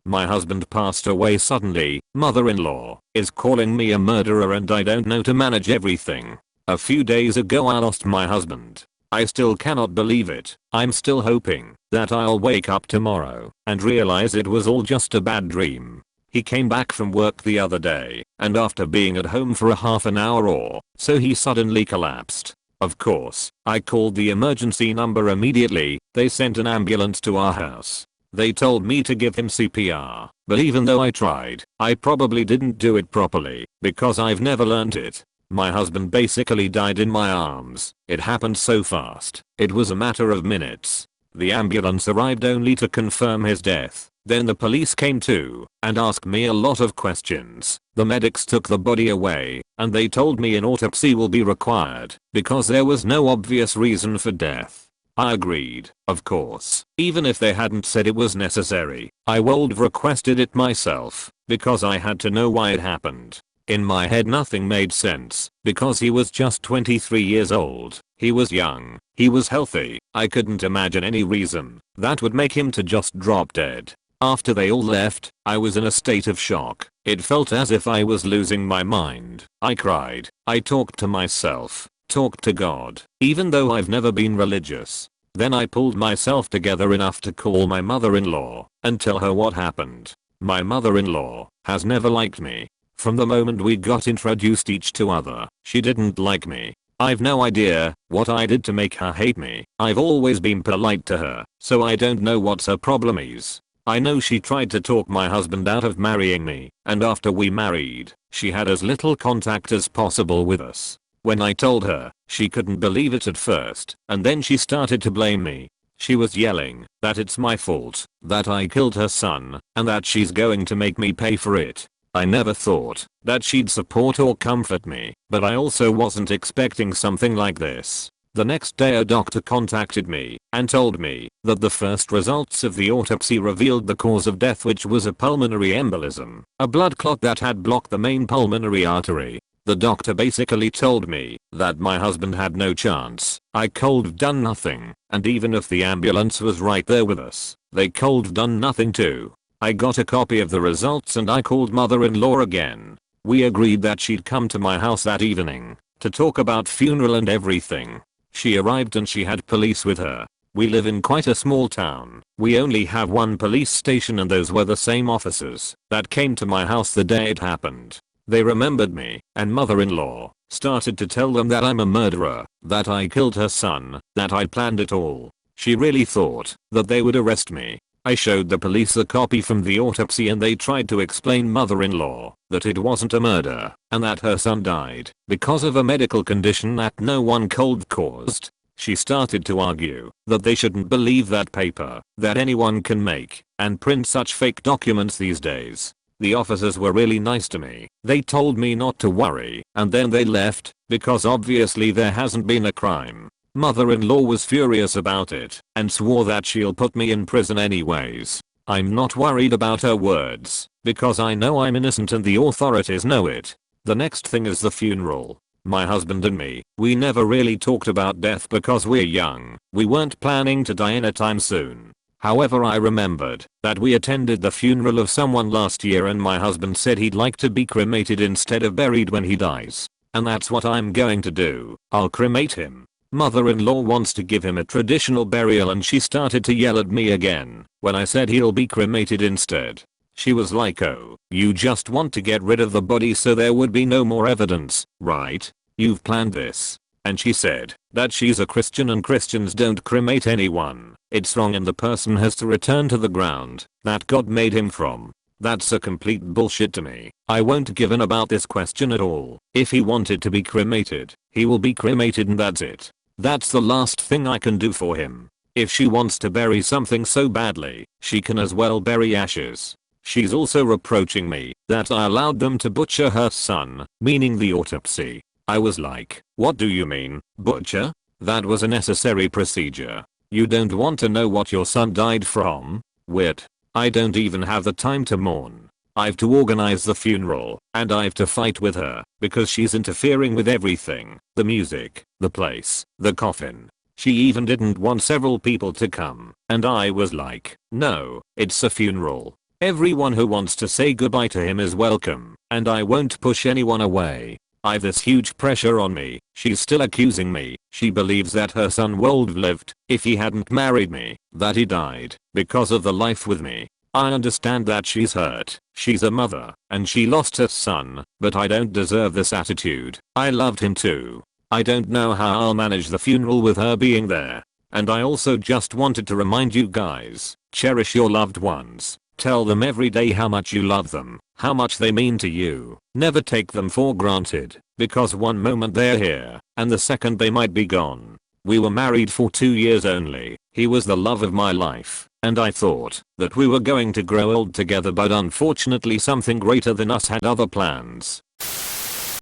My husband passed away suddenly. Mother-in-law is calling me a murderer and I don't know to manage everything. A few days ago I lost my husband. I still cannot believe it. I'm still hoping that I'll wake up tomorrow and realize it was all just a bad dream. He came back from work the other day, and after being at home for a half an hour or so he suddenly collapsed. Of course, I called the emergency number immediately. They sent an ambulance to our house. They told me to give him CPR, but even though I tried, I probably didn't do it properly because I've never learned it. My husband basically died in my arms. It happened so fast. It was a matter of minutes. The ambulance arrived only to confirm his death. Then the police came too and asked me a lot of questions. The medics took the body away and they told me an autopsy will be required because there was no obvious reason for death. I agreed, of course. Even if they hadn't said it was necessary, I would have requested it myself because I had to know why it happened. In my head nothing made sense because he was just 23 years old. He was young. He was healthy. I couldn't imagine any reason that would make him to just drop dead. After they all left, I was in a state of shock. It felt as if I was losing my mind. I cried. I talked to myself. Talked to God, even though I've never been religious. Then I pulled myself together enough to call my mother-in-law and tell her what happened. My mother-in-law has never liked me. From the moment we got introduced each to other, she didn't like me. I've no idea what I did to make her hate me. I've always been polite to her, so I don't know what her problem is. I know she tried to talk my husband out of marrying me, and after we married, she had as little contact as possible with us. When I told her, she couldn't believe it at first, and then she started to blame me. She was yelling that it's my fault, that I killed her son, and that she's going to make me pay for it. I never thought that she'd support or comfort me, but I also wasn't expecting something like this. The next day a doctor contacted me and told me that the first results of the autopsy revealed the cause of death, which was a pulmonary embolism, a blood clot that had blocked the main pulmonary artery. The doctor basically told me that my husband had no chance. I could have done nothing, and even if the ambulance was right there with us, they could have done nothing too. I got a copy of the results and I called mother-in-law again. We agreed that she'd come to my house that evening to talk about funeral and everything. She arrived and she had police with her. We live in quite a small town. We only have one police station and those were the same officers that came to my house the day it happened. They remembered me, and mother-in-law started to tell them that I'm a murderer, that I killed her son, that I'd planned it all. She really thought that they would arrest me. I showed the police a copy from the autopsy and they tried to explain mother-in-law that it wasn't a murder, and that her son died because of a medical condition that no one could caused. She started to argue that they shouldn't believe that paper, that anyone can make and print such fake documents these days. The officers were really nice to me. They told me not to worry, and then they left, because obviously there hasn't been a crime. Mother-in-law was furious about it, and swore that she'll put me in prison anyways. I'm not worried about her words, because I know I'm innocent and the authorities know it. The next thing is the funeral. My husband and me, we never really talked about death because we're young. We weren't planning to die anytime soon. However, I remembered that we attended the funeral of someone last year and my husband said he'd like to be cremated instead of buried when he dies. And that's what I'm going to do. I'll cremate him. Mother-in-law wants to give him a traditional burial and she started to yell at me again when I said he'll be cremated instead. She was like, "Oh, you just want to get rid of the body so there would be no more evidence, right? You've planned this." And she said that she's a Christian and Christians don't cremate anyone. It's wrong and the person has to return to the ground that God made him from. That's a complete bullshit to me. I won't give in about this question at all. If he wanted to be cremated, he will be cremated and that's it. That's the last thing I can do for him. If she wants to bury something so badly, she can as well bury ashes. She's also reproaching me that I allowed them to butcher her son, meaning the autopsy. I was like, what do you mean, butcher? That was a necessary procedure. You don't want to know what your son died from? Weird. I don't even have the time to mourn. I've to organize the funeral, and I've to fight with her, because she's interfering with everything. The music, the place, the coffin. She even didn't want several people to come, and I was like, no, it's a funeral. Everyone who wants to say goodbye to him is welcome, and I won't push anyone away. I've this huge pressure on me. She's still accusing me. She believes that her son would have lived if he hadn't married me, that he died because of the life with me. I understand that she's hurt. She's a mother, and she lost her son, but I don't deserve this attitude. I loved him too. I don't know how I'll manage the funeral with her being there. And I also just wanted to remind you guys, cherish your loved ones. Tell them every day how much you love them, how much they mean to you. Never take them for granted, because one moment they're here, and the second they might be gone. We were married for 2 years only. He was the love of my life, and I thought that we were going to grow old together, but unfortunately something greater than us had other plans.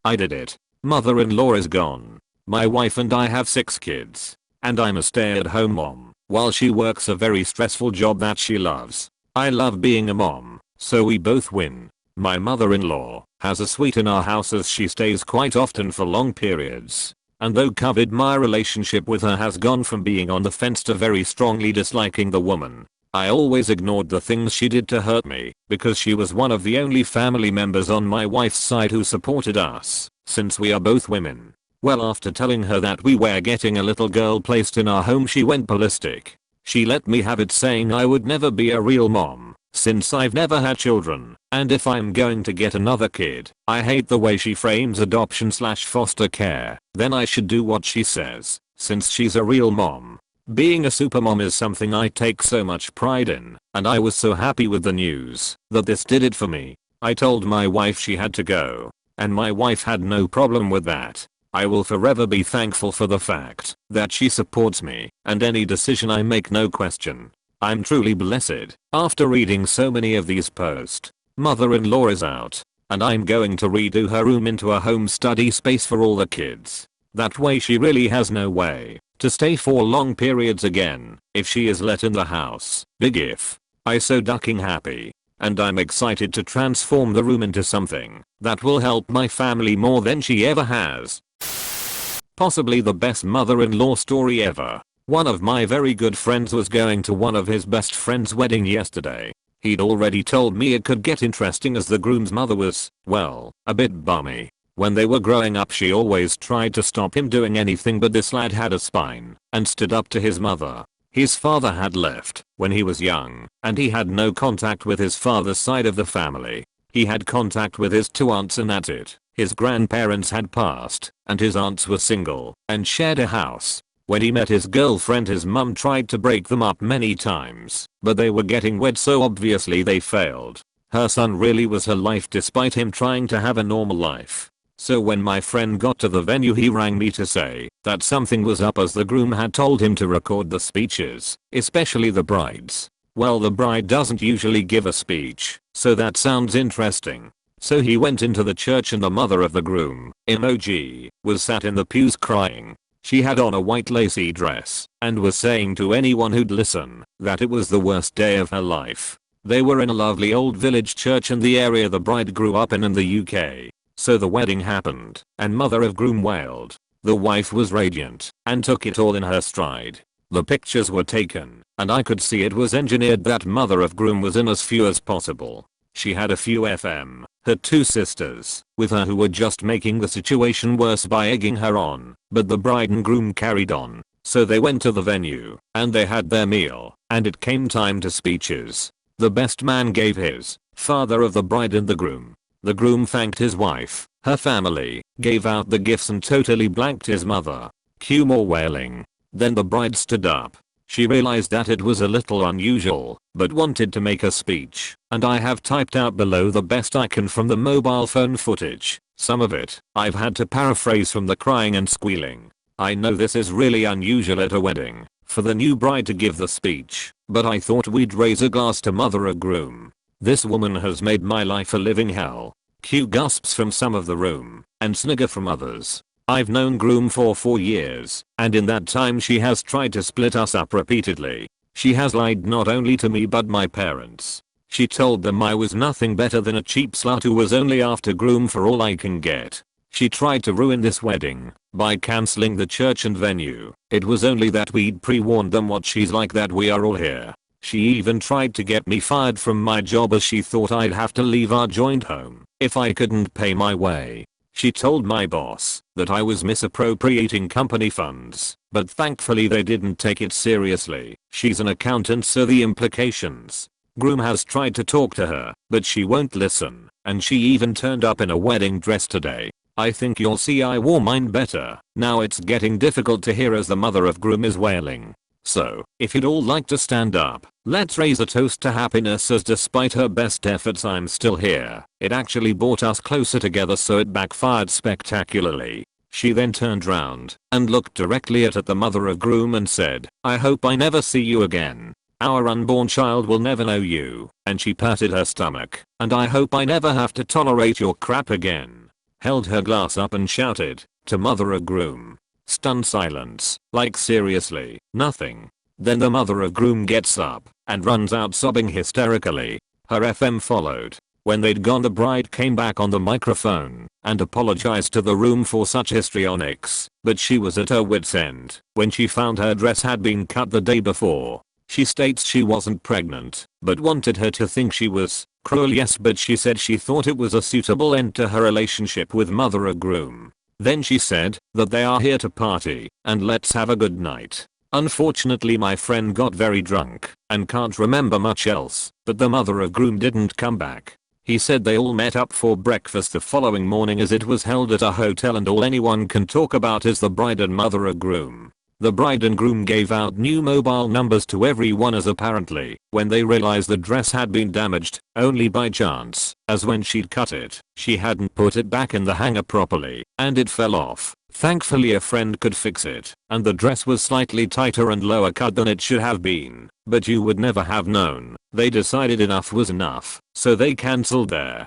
I did it. Mother-in-law is gone. My wife and I have 6 kids, and I'm a stay-at-home mom, while she works a very stressful job that she loves. I love being a mom, so we both win. My mother-in-law has a suite in our house as she stays quite often for long periods. And though COVID, my relationship with her has gone from being on the fence to very strongly disliking the woman. I always ignored the things she did to hurt me, because she was one of the only family members on my wife's side who supported us, since we are both women. Well, after telling her that we were getting a little girl placed in our home, she went ballistic. She let me have it, saying I would never be a real mom, since I've never had children, and if I'm going to get another kid, I hate the way she frames adoption/foster care, then I should do what she says, since she's a real mom. Being a supermom is something I take so much pride in, and I was so happy with the news that this did it for me. I told my wife she had to go, and my wife had no problem with that. I will forever be thankful for the fact that she supports me and any decision I make, no question. I'm truly blessed. After reading so many of these posts, mother-in-law is out, and I'm going to redo her room into a home study space for all the kids. That way she really has no way to stay for long periods again if she is let in the house. Big if. I so ducking happy. And I'm excited to transform the room into something that will help my family more than she ever has. Possibly the best mother-in-law story ever. One of my very good friends was going to one of his best friend's wedding yesterday. He'd already told me it could get interesting as the groom's mother was, well, a bit bummy. When they were growing up, she always tried to stop him doing anything, but this lad had a spine and stood up to his mother. His father had left when he was young, and he had no contact with his father's side of the family. He had contact with his 2 aunts, and that's it. His grandparents had passed, and his aunts were single and shared a house. When he met his girlfriend, his mum tried to break them up many times, but they were getting wed, so obviously they failed. Her son really was her life despite him trying to have a normal life. So when my friend got to the venue, he rang me to say that something was up, as the groom had told him to record the speeches, especially the bride's. Well, the bride doesn't usually give a speech, so that sounds interesting. So he went into the church, and the mother of the groom, emoji, was sat in the pews crying. She had on a white lacy dress and was saying to anyone who'd listen that it was the worst day of her life. They were in a lovely old village church in the area the bride grew up in the UK. So the wedding happened, and mother of groom wailed. The wife was radiant and took it all in her stride. The pictures were taken, and I could see it was engineered that mother of groom was in as few as possible. She had a few FM, her 2 sisters, with her, who were just making the situation worse by egging her on, but the bride and groom carried on. So they went to the venue, and they had their meal, and it came time to speeches. The best man gave his, father of the bride and the groom. The groom thanked his wife, her family, gave out the gifts, and totally blanked his mother. Cue more wailing. Then the bride stood up. She realized that it was a little unusual, but wanted to make a speech, and I have typed out below the best I can from the mobile phone footage. Some of it I've had to paraphrase from the crying and squealing. I know this is really unusual at a wedding for the new bride to give the speech, but I thought we'd raise a glass to mother of groom. This woman has made my life a living hell. Cue gasps from some of the room and snigger from others. I've known groom for 4 years, and in that time she has tried to split us up repeatedly. She has lied not only to me but my parents. She told them I was nothing better than a cheap slut who was only after groom for all I can get. She tried to ruin this wedding by cancelling the church and venue. It was only that we'd pre-warned them what she's like, that we are all here. She even tried to get me fired from my job as she thought I'd have to leave our joint home if I couldn't pay my way. She told my boss that I was misappropriating company funds, but thankfully they didn't take it seriously. She's an accountant, so the implications. Groom has tried to talk to her, but she won't listen, and she even turned up in a wedding dress today. I think you'll see I wore mine better. Now it's getting difficult to hear as the mother of groom is wailing. So, if you'd all like to stand up, let's raise a toast to happiness, as despite her best efforts I'm still here. It actually brought us closer together, so it backfired spectacularly. She then turned round and looked directly at the mother of groom and said, "I hope I never see you again. Our unborn child will never know you," and she patted her stomach, "and I hope I never have to tolerate your crap again." Held her glass up and shouted to mother of groom. Stunned silence, like seriously, nothing. Then the mother of groom gets up and runs out sobbing hysterically. Her FM followed. When they'd gone, the bride came back on the microphone and apologized to the room for such histrionics, but she was at her wit's end when she found her dress had been cut the day before. She states she wasn't pregnant, but wanted her to think she was. Cruel, yes, but she said she thought it was a suitable end to her relationship with mother of groom. Then she said that they are here to party and let's have a good night. Unfortunately, my friend got very drunk and can't remember much else, but the mother of groom didn't come back. He said they all met up for breakfast the following morning, as it was held at a hotel and all anyone can talk about is the bride and mother of groom. The bride and groom gave out new mobile numbers to everyone, as apparently, when they realized the dress had been damaged, only by chance, as when she'd cut it, she hadn't put it back in the hanger properly, and it fell off. Thankfully a friend could fix it, and the dress was slightly tighter and lower cut than it should have been, but you would never have known. They decided enough was enough, so they cancelled their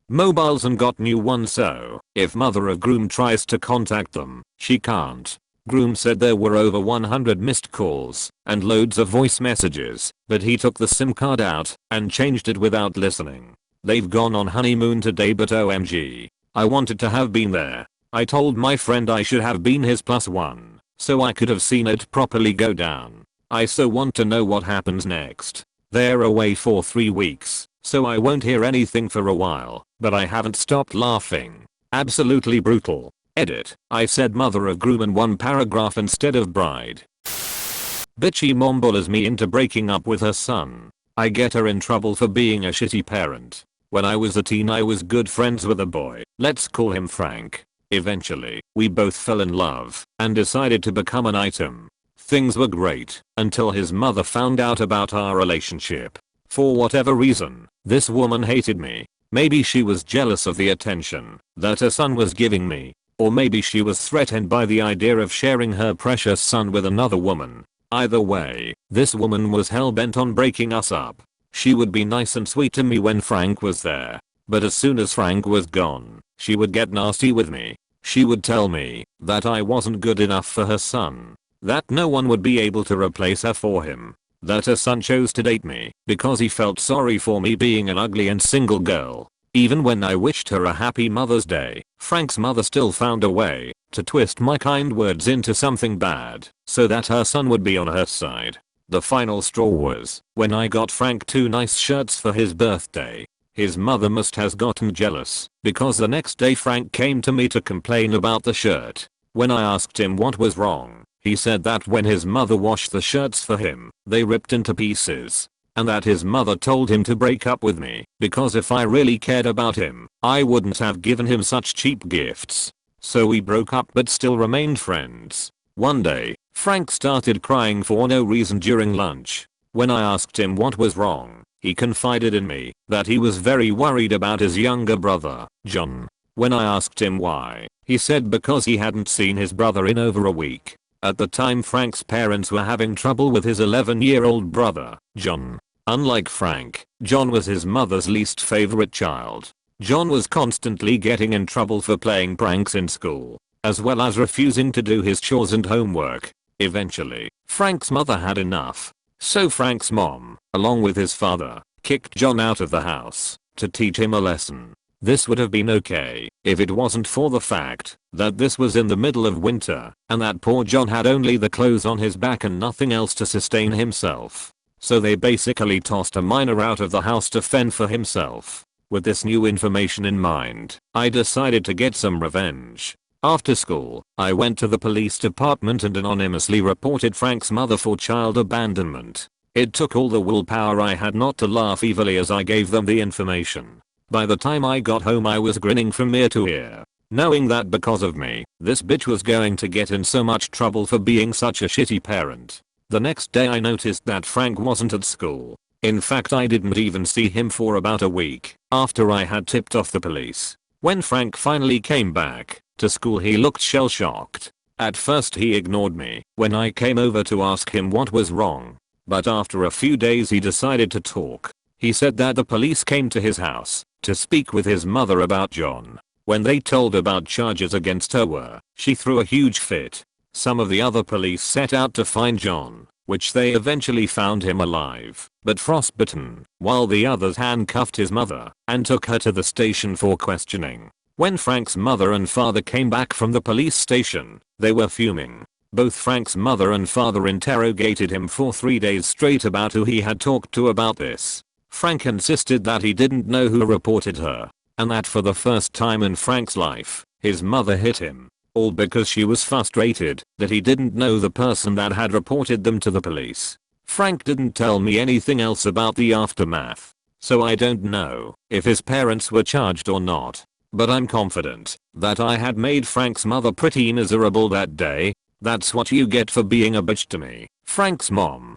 mobiles and got new ones, so if mother of groom tries to contact them, she can't. Groom said there were over 100 missed calls and loads of voice messages, but he took the SIM card out and changed it without listening. They've gone on honeymoon today, but OMG, I wanted to have been there. I told my friend I should have been his +1, so I could have seen it properly go down. I so want to know what happens next. They're away for 3 weeks, so I won't hear anything for a while, but I haven't stopped laughing. Absolutely brutal. Edit. I said mother of groom in one paragraph instead of bride. Bitchy mom bullies me into breaking up with her son. I get her in trouble for being a shitty parent. When I was a teen, I was good friends with a boy. Let's call him Frank. Eventually, we both fell in love and decided to become an item. Things were great until his mother found out about our relationship. For whatever reason, this woman hated me. Maybe she was jealous of the attention that her son was giving me. Or maybe she was threatened by the idea of sharing her precious son with another woman. Either way, this woman was hell-bent on breaking us up. She would be nice and sweet to me when Frank was there, but as soon as Frank was gone, she would get nasty with me. She would tell me that I wasn't good enough for her son, that no one would be able to replace her for him, that her son chose to date me because he felt sorry for me being an ugly and single girl. Even when I wished her a happy Mother's Day, Frank's mother still found a way to twist my kind words into something bad so that her son would be on her side. The final straw was when I got Frank 2 nice shirts for his birthday. His mother must have gotten jealous because the next day Frank came to me to complain about the shirt. When I asked him what was wrong, he said that when his mother washed the shirts for him, they ripped into pieces. And that his mother told him to break up with me because if I really cared about him, I wouldn't have given him such cheap gifts. So we broke up but still remained friends. One day, Frank started crying for no reason during lunch. When I asked him what was wrong, he confided in me that he was very worried about his younger brother, John. When I asked him why, he said because he hadn't seen his brother in over a week. At the time, Frank's parents were having trouble with his 11-year-old brother, John. Unlike Frank, John was his mother's least favorite child. John was constantly getting in trouble for playing pranks in school, as well as refusing to do his chores and homework. Eventually, Frank's mother had enough. So Frank's mom, along with his father, kicked John out of the house to teach him a lesson. This would have been okay if it wasn't for the fact that this was in the middle of winter and that poor John had only the clothes on his back and nothing else to sustain himself. So they basically tossed a minor out of the house to fend for himself. With this new information in mind, I decided to get some revenge. After school, I went to the police department and anonymously reported Frank's mother for child abandonment. It took all the willpower I had not to laugh evilly as I gave them the information. By the time I got home I was grinning from ear to ear, knowing that because of me, this bitch was going to get in so much trouble for being such a shitty parent. The next day I noticed that Frank wasn't at school. In fact, I didn't even see him for about a week after I had tipped off the police. When Frank finally came back to school, he looked shell-shocked. At first he ignored me when I came over to ask him what was wrong. But after a few days he decided to talk. He said that the police came to his house to speak with his mother about John. When they told about charges against her, she threw a huge fit. Some of the other police set out to find John, which they eventually found him alive, but frostbitten, while the others handcuffed his mother and took her to the station for questioning. When Frank's mother and father came back from the police station, they were fuming. Both Frank's mother and father interrogated him for 3 days straight about who he had talked to about this. Frank insisted that he didn't know who reported her, and that for the first time in Frank's life, his mother hit him. All because she was frustrated that he didn't know the person that had reported them to the police. Frank didn't tell me anything else about the aftermath, so I don't know if his parents were charged or not. But I'm confident that I had made Frank's mother pretty miserable that day. That's what you get for being a bitch to me. Frank's mom